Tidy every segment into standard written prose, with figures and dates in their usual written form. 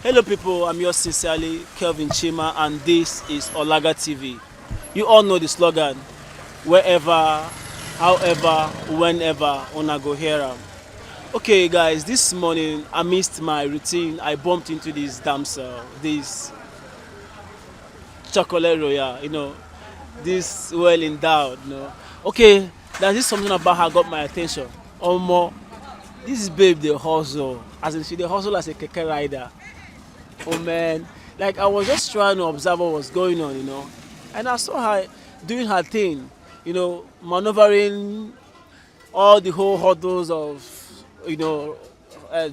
Hello, people. I'm yours sincerely, Kelvin Chima, and this is Olaga TV. You all know the slogan: wherever, however, whenever, una go hear 'em. Okay, guys. This morning, amidst my routine, I bumped into this damsel, this chocolate royal. This well endowed. Okay, there's this something about her got my attention. Omo, this babe dey hustle, as in she dey hustle as a keke rider. Oh man, like I was just trying to observe what was going on, and I saw her doing her thing, maneuvering all the whole hurdles of,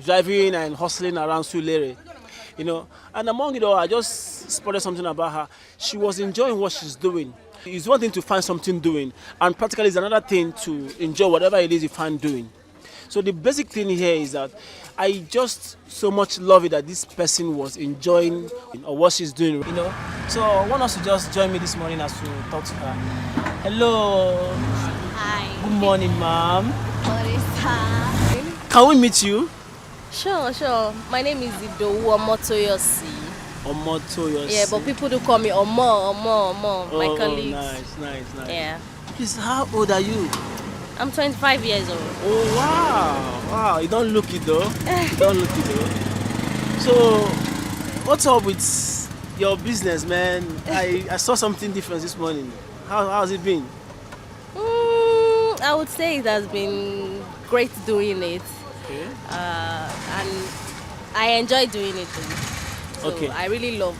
driving and hustling around Surulere, and among it all, I just spotted something about her. She was enjoying what she's doing. It's one thing to find something doing, and practically it's another thing to enjoy whatever it is you find doing. So the basic thing here is that I just so much love it that this person was enjoying or what she's doing. So I want us to just join me this morning as we talk to her. Hello. Hi. Good morning, ma'am. What is that? Can we meet you? Sure. My name is OMOTOYOsi. OMOTOYOSI. Yeah, but people do call me Omo. My colleagues. Nice. Yeah. Please, how old are you? I'm 25 years old. Oh wow. You don't look it though. So, what's up with your business, man? I saw something different this morning. How's it been? I would say it has been great doing it. Okay. And I enjoy doing it too. So Okay. I really love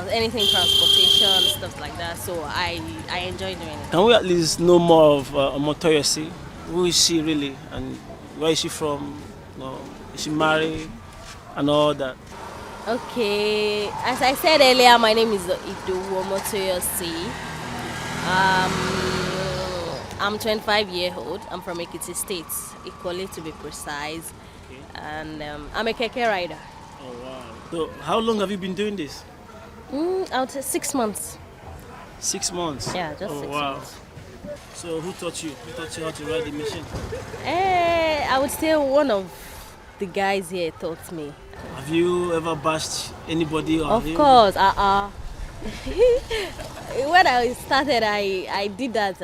anything transportation, stuff like that. So I enjoy doing it. Can we at least know more of OMOTOYOSI? Who is she really, and where is she from? Is she married, and all that? Okay, as I said earlier, my name is OMOTOYOSI. I'm 25 years old. I'm from Ekiti State, equally to be precise. Okay. And I'm a keke rider. Oh wow. So how long have you been doing this? I would say 6 months. 6 months. Yeah, just Oh 6 wow. months. So who taught you? Who taught you how to ride the machine? I would say one of the guys here taught me. Have you ever bashed anybody? Or Of course, when I started, I did that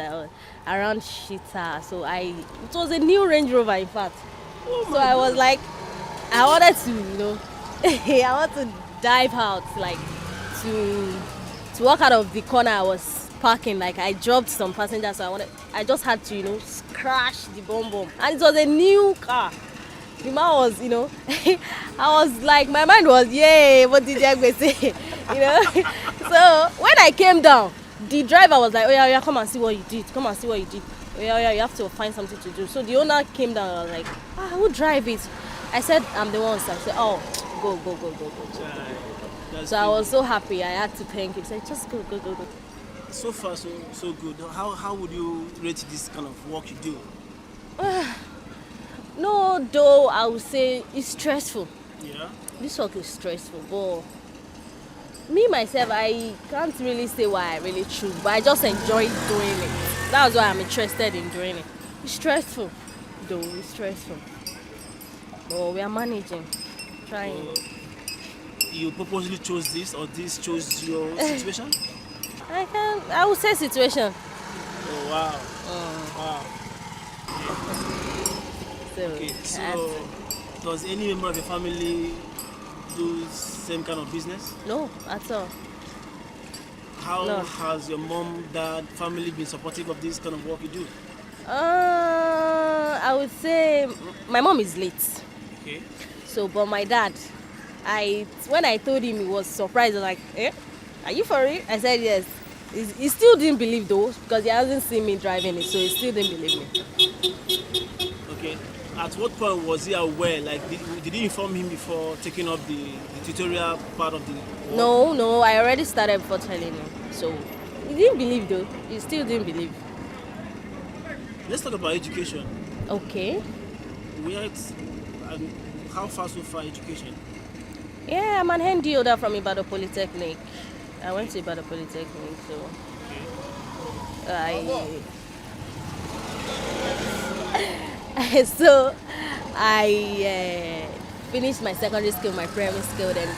around Shita. So it was a new Range Rover, in fact. So I was like, I wanted to, I want to dive out, like to walk out of the corner I was parking. Like I dropped some passengers, so I just had to, crash the bomb. And it was a new car. The man was, I was like, my mind was, yay, what did I say? So when I came down, the driver was like, oh yeah, come and see what you did. Oh yeah, you have to find something to do. So the owner came down and I was like, who drive it? I said, I'm the one. So I said, oh, go. So I was so happy. I had to thank him. Say, just go. So far, so good. How would you rate this kind of work you do? No, though I would say it's stressful. Yeah. This work is stressful, but me myself, I can't really say why I really choose, but I just enjoy doing it. That's why I'm interested in doing it. It's stressful, though. It's stressful, but we are managing, trying. You purposely chose this, or this chose your situation? I would say situation. Oh wow. Wow. Okay. So, does any member of your family do same kind of business? No, at all. How has your mom, dad, family been supportive of this kind of work you do? I would say my mom is late. Okay. So, but my dad, when I told him, he was surprised. I was like, are you for real? I said yes. He still didn't believe though, because he hasn't seen me driving it, so he still didn't believe me. Okay. At what point was he aware? Like, did you inform him before taking up the tutorial part of the work? No, I already started before telling him. So he didn't believe though. He still didn't believe. Let's talk about education. Okay. How far so far education? Yeah, I'm an ND holder from Ibadan Polytechnic. I went to Ibadan Polytechnic, so so I finished my secondary school, my primary school, then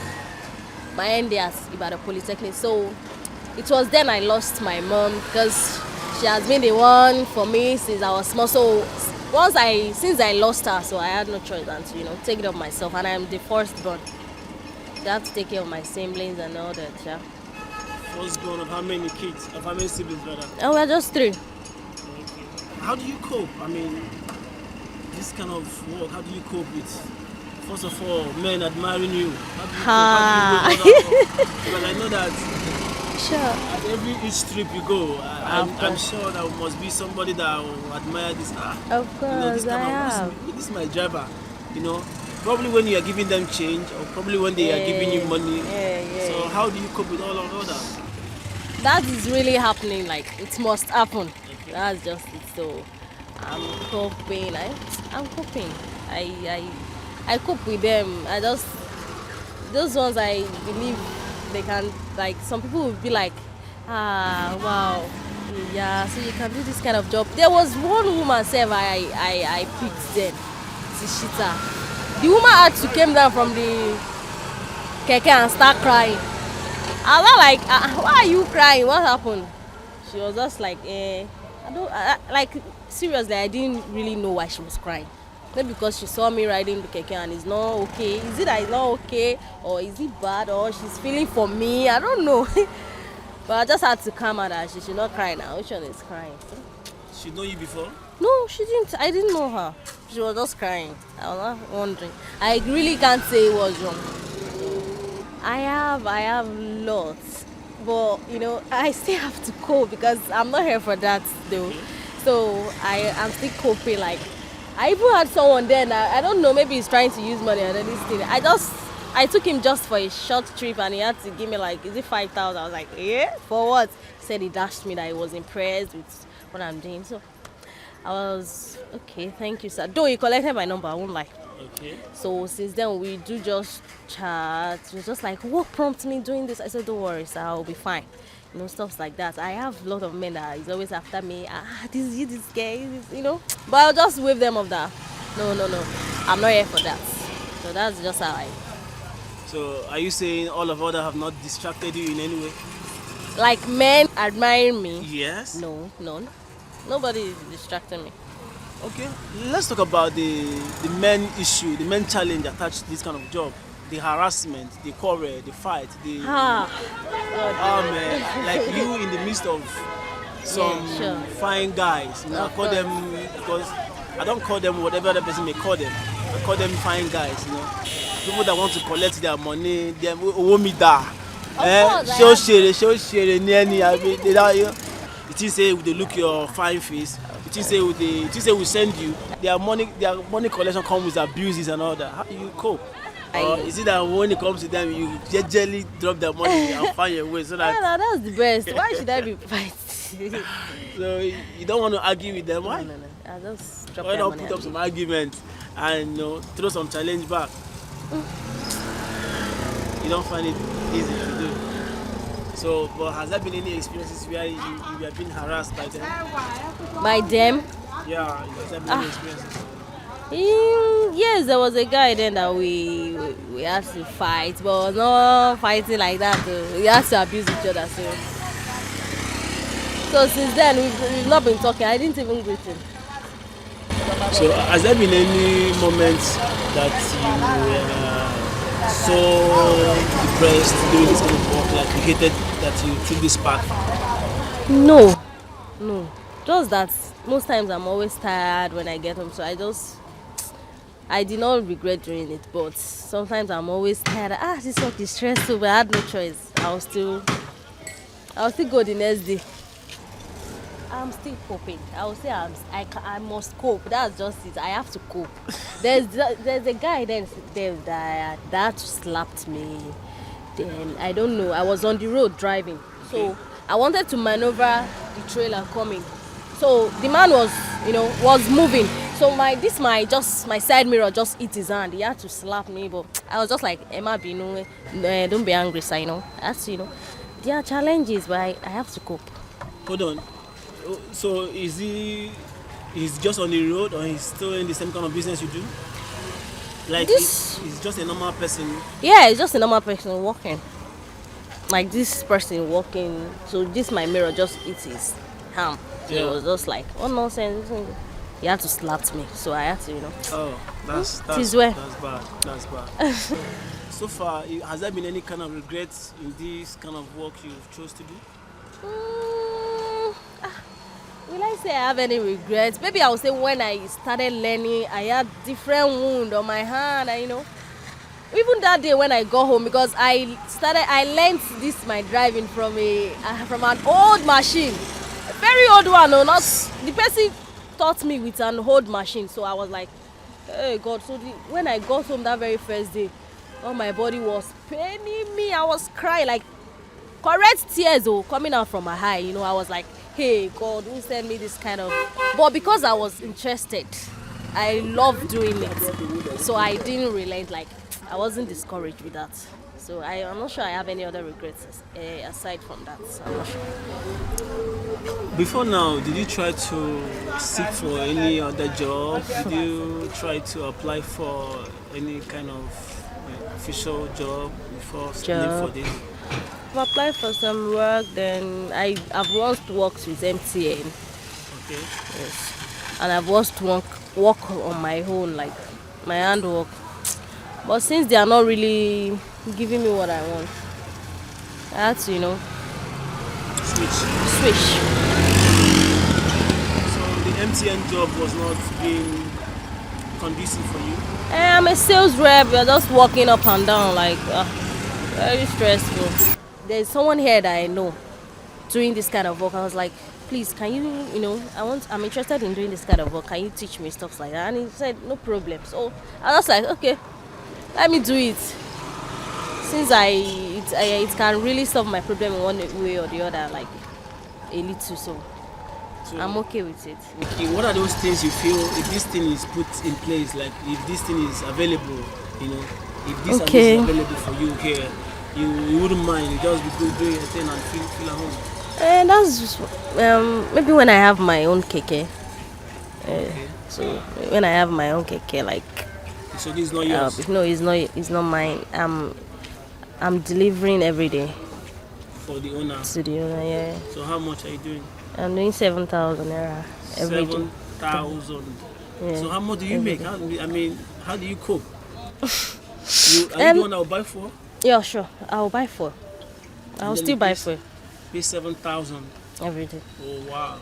my end year at the Polytechnic. So it was then I lost my mom because she has been the one for me since I was small. So since I lost her, so I had no choice than to take it up myself. And I'm the firstborn. So I have to take care of my siblings and all that. Yeah. Firstborn of how many kids? Of how many siblings, brother? Oh, we're just 3. Okay. How do you cope? I mean, this kind of work. How do you cope with? First of all, men admiring you. How do you cope? Because I know that. Sure. At each trip you go, I'm sure there must be somebody that will admire this. Of course, this is my driver. Probably when you are giving them change, or probably when they are giving you money. Yeah. So how do you cope with all of that? That is really happening. Like it must happen. Okay. That's just it. So I'm coping. I'm coping. I cope with them. Those ones I believe they can, like, some people will be like, wow, yeah, so you can do this kind of job. There was one woman I picked then, Tishita. The woman had to came down from the keke and start crying. I was like, why are you crying? What happened? She was just like, seriously, I didn't really know why she was crying. Maybe because she saw me riding the keke and it's not okay. Is it that it's not okay? Or is it bad? Or she's feeling for me? I don't know. But I just had to calm her that she should not cry now. Which one is crying? She know you before? No, she didn't. I didn't know her. She was just crying. I was not wondering. I really can't say what's wrong. I have lots. But, I still have to cope because I'm not here for that though. So I'm still coping. Like, I even had someone then, I don't know, maybe he's trying to use money or this thing. I took him just for a short trip and he had to give me like, is it 5,000? I was like, yeah, for what? He said he dashed me that he was impressed with what I'm doing. So I was, okay, thank you, sir. Though he collected my number, I won't lie. Okay. So since then we do just chat. It was just like, what prompted me doing this? I said, don't worry, sir, I'll be fine. Stuff like that. I have a lot of men that is always after me. This is you, this guy, But I'll just wave them off that. No. I'm not here for that. So that's just how I. So are you saying all of others have not distracted you in any way? Like men admiring me? Yes. No, none. Nobody is distracting me. Okay. Let's talk about the men issue, the men challenge attached to this kind of job. The harassment, the quarrel, the fight, man, like you in the midst of some fine guys. I call them, because I don't call them whatever the person may call them. I call them fine guys. People that want to collect their money, they owe me that. Show share, nearly. It is say they look your fine face. It is say we send you. Their money collection comes with abuses and all that. How do you cope? Or is it that when it comes to them, you gently drop their money and find your way so that? Yeah, that's the best. Why should I be fighting? So you don't want to argue with them? Why? No. I just drop Why their not money. put up some argument and throw some challenge back? You don't find it easy to do. So, but has there been any experiences where you have been harassed by them? By them? Yeah, has there been any experiences? Yes, there was a guy then that we had to fight, but it was not fighting like that. We had to abuse each other. So since then we've not been talking. I didn't even greet him. So has there been any moments that you were so depressed doing this kind of work, like you hated that you took this path? No. Just that most times I'm always tired when I get home, so I did not regret doing it, but sometimes I'm always tired. This work is stressful, but I had no choice. I'll still go the next day. I'm still coping. I will say I must cope. That's just it. I have to cope. There's a guy then that slapped me. Then I don't know. I was on the road driving, so I wanted to maneuver the trailer coming. So the man was moving. So my side mirror just hit his hand. He had to slap me, but I was just like, Emma, don't be angry, sir. That's there are challenges, but I have to cope. Hold on. So he's just on the road, or he's still in the same kind of business you do? Like this, it's just a normal person. yeah, it's just a normal person walking. Like this person walking. So this my mirror just eats his ham. So it Yeah. was just like, oh nonsense. He had to slap me. So I had to, Oh, that's Tis well. that's bad. That's bad. So far, has there been any kind of regrets in this kind of work you've chose to do? Mm, will I say I have any regrets? Maybe I would say when I started learning, I had different wound on my hand. Even that day when I got home, because I learned this my driving from an old machine, a very old one. No, not the person taught me with an old machine. So I was like, hey God. So when I got home that very first day, oh, my body was paining me. I was crying like correct tears coming out from my eye. I was like, hey God, who sent me this kind of. But because I was interested, I loved doing it. So I didn't relent. Like, I wasn't discouraged with that. So I'm not sure I have any other regrets aside from that. So I'm not sure. Before now, did you try to seek for any other job? Did you try to apply for any kind of official job before standing for this? I've applied for some work, then I've once worked with MTN. Okay. Yes. And I've once work on my own, like my handwork. But since they are not really giving me what I want, I had to, switch. So the MTN job was not being conducive for you? I'm a sales rep. You're just walking up and down, like very stressful. There's someone here that I know doing this kind of work. I was like, please, can you, I'm interested in doing this kind of work. Can you teach me stuff like that? And he said, no problem. So I was like, okay, let me do it. Since it can really solve my problem in one way or the other, like a little, so I'm okay with it. Okay, what are those things you feel if this thing is put in place, like if this thing is available, if this and this is available for you here, you wouldn't mind, you just be doing your thing and feel at home? And that's just, maybe when I have my own keke. Okay. So when I have my own keke, like. So this is not yours? No, it's not mine. I'm delivering every day. For the owner? To the owner, yeah. So how much are you doing? I'm doing 7,000 naira every day. 7,000. Yeah. So how much do you make? How do you cope? Are you the one that will buy for? Yeah, sure. I'll buy 4. I'll still buy 4. Pay 7,000 every day. Oh wow.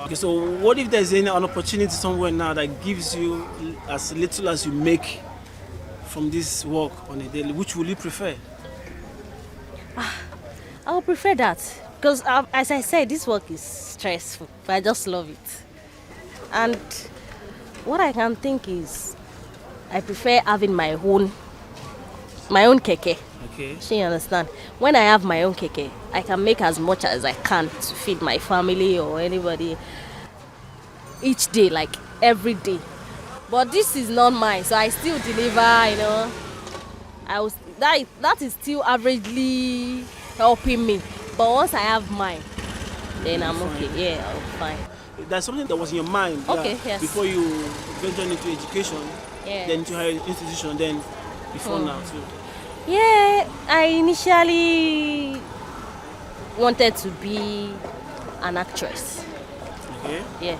Okay, so what if there's an opportunity somewhere now that gives you as little as you make from this work on a daily? Which will you prefer? I'll prefer that because, as I said, this work is stressful, but I just love it. And what I can think is, I prefer having my own keke. Okay. So you understand? When I have my own keke, I can make as much as I can to feed my family or anybody each day, like every day. But this is not mine, so I still deliver. That is still averagely helping me. But once I have mine, then I'm okay. Yeah, I'm fine. There's something that was in your mind. Okay, yes. Before you ventured into education, Yeah. then into higher institution, then before now too. Yeah, I initially wanted to be an actress. Okay. Yeah,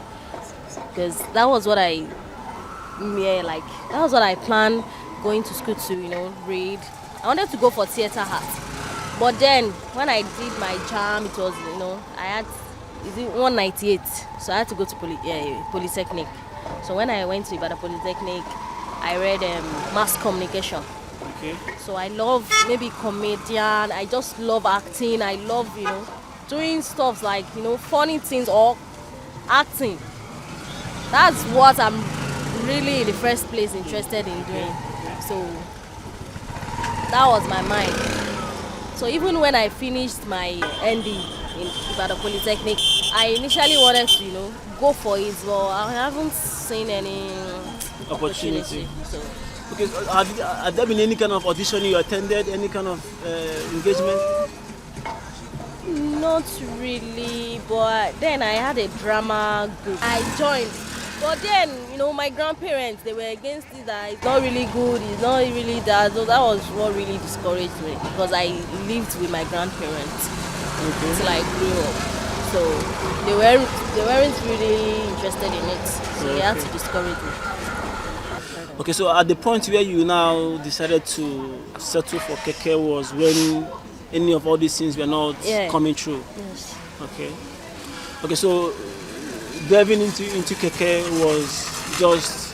because that was what I planned going to school to, read. I wanted to go for theater art. But then when I did my JAM, it was, I had 198. So I had to go to Polytechnic. So when I went to Ibadan Polytechnic, I read mass communication. Okay. So I love maybe comedian. I just love acting. I love, doing stuff like, funny things or acting. That's what I'm really in the first place interested in doing. So that was my mind. So even when I finished my ND in Ibadan Polytechnic, I initially wanted to, go for it, but I haven't seen any opportunity. So. Okay, so have there been any kind of audition you attended, any kind of engagement? Not really, but then I had a drama group. I joined. But then, my grandparents, they were against it, that it's not really good, it's not really that. So that was what really discouraged me, because I lived with my grandparents till I grew up. So they weren't really interested in it. So they had to discourage me. Okay, so at the point where you now decided to settle for keke was when any of all these things were not coming true. Yes. Okay, so delving into keke was just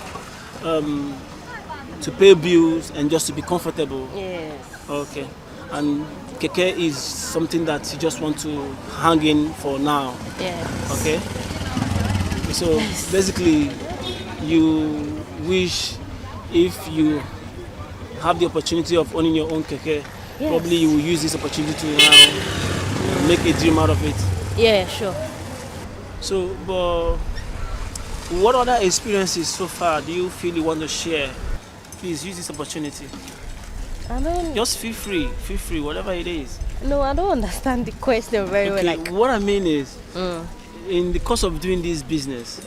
to pay bills and just to be comfortable. Yes. Okay, and keke is something that you just want to hang in for now. Yes. Okay, so basically you wish if you have the opportunity of owning your own keke, probably you will use this opportunity to now make a dream out of it. Yeah, sure. So, but what other experiences so far do you feel you want to share? Please use this opportunity. Just feel free, whatever it is. No, I don't understand the question very well. Like, what I mean is, in the course of doing this business,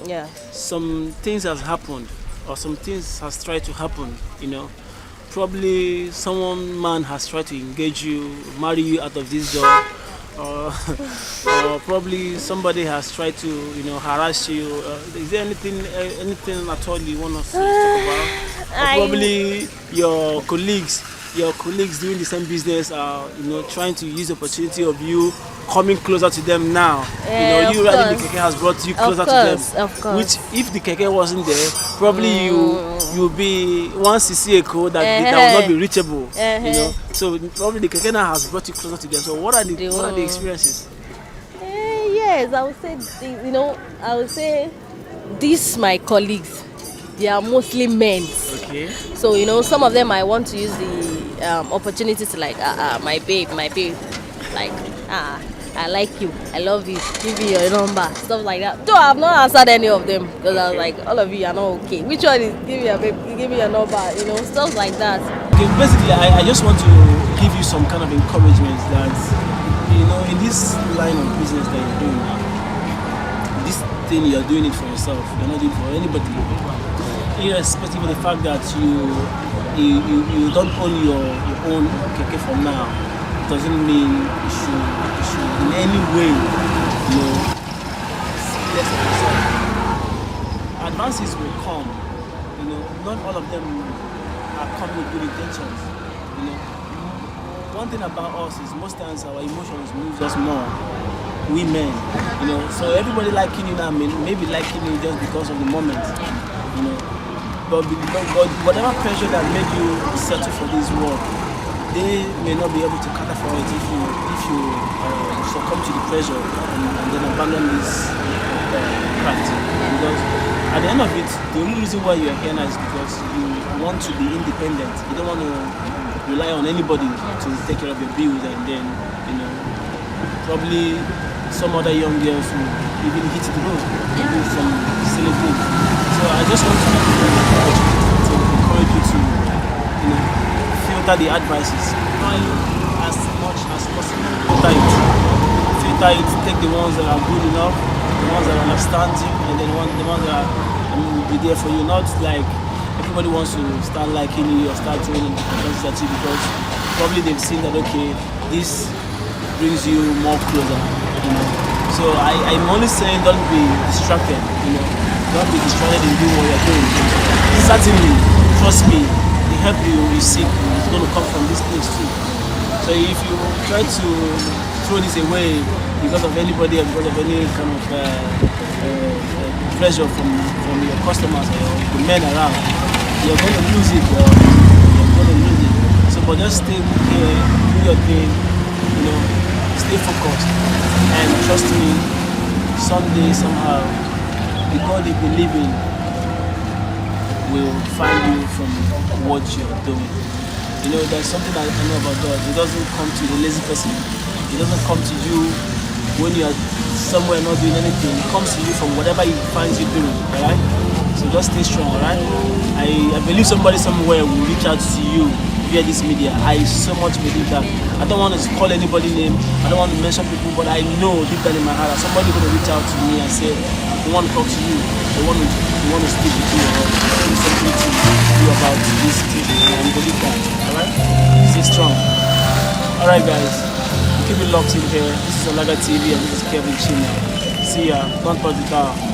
some things have happened, or some things has tried to happen. Probably someone man has tried to engage you, marry you out of this job. Or probably somebody has tried to, harass you. Is there anything at all you want us to talk about? Or probably your colleagues doing the same business are, trying to use the opportunity of you coming closer to them now. You riding the keke has brought you closer to them. Of course. Which, if the keke wasn't there, probably you'll be once you see a code that will not be reachable. So probably the keke now has brought you closer to them. So what are the experiences? Yes, I would say these my colleagues, they are mostly men. Okay. So some of them I want to use the opportunity to like my babe, like I like you, I love you, give me your number, stuff like that. Though I have not answered any of them, because I was like, all of you are not okay. Which one is give me your number, stuff like that. Okay, basically I just want to give you some kind of encouragement that in this line of business that you're doing, this thing you're doing it for yourself, you're not doing it for anybody. Irrespective of the fact that you don't own your own keke for now, doesn't mean you should in any way see less of yourself. Advances will come, not all of them are coming with good intentions. One thing about us is most times our emotions move us more. We men, so everybody liking you now, maybe liking you just because of the moment, But whatever pressure that made you settle for this work, they may not be able to cater for it if you succumb to the pressure and then abandon this craft. Because at the end of it, the only reason why you are here now is because you want to be independent. You don't want to rely on anybody to take care of your bills, and then probably some other young girls will even hit the road and do some silly things. So I just want to encourage you to filter the advices. Try as much as possible. Filter it. Take the ones that are good enough, the ones that understand you, and then the ones that will be there for you. Not like everybody wants to start liking you or start doing attention at you because probably they've seen that this brings you more closer. So I'm only saying don't be distracted. Don't be distracted in doing what you're doing. Certainly, trust me, the help you receive is going to come from this place too. So if you try to throw this away because of anybody or because of any kind of pressure from your customers or the men around, you're going to lose it. So, but just stay here, do your thing, stay focused, and trust me, someday, somehow, the God you believe in will find you from what you're doing. There's something I know about God. He doesn't come to the lazy person. He doesn't come to you when you're somewhere not doing anything. He comes to you from whatever he finds you doing, alright? So just stay strong, alright? I believe somebody somewhere will reach out to you via this media. I so much believe that. I don't want to call anybody name. I don't want to mention people, but I know deep down in my heart that somebody going to reach out to me and say, they want to talk to you. They want to speak with you or do something to you about this situation. And I believe that. All right? Stay strong. All right, guys. Keep it locked in here. This is Olaga TV and this is Kevin Chima. See ya. Don't touch the dial.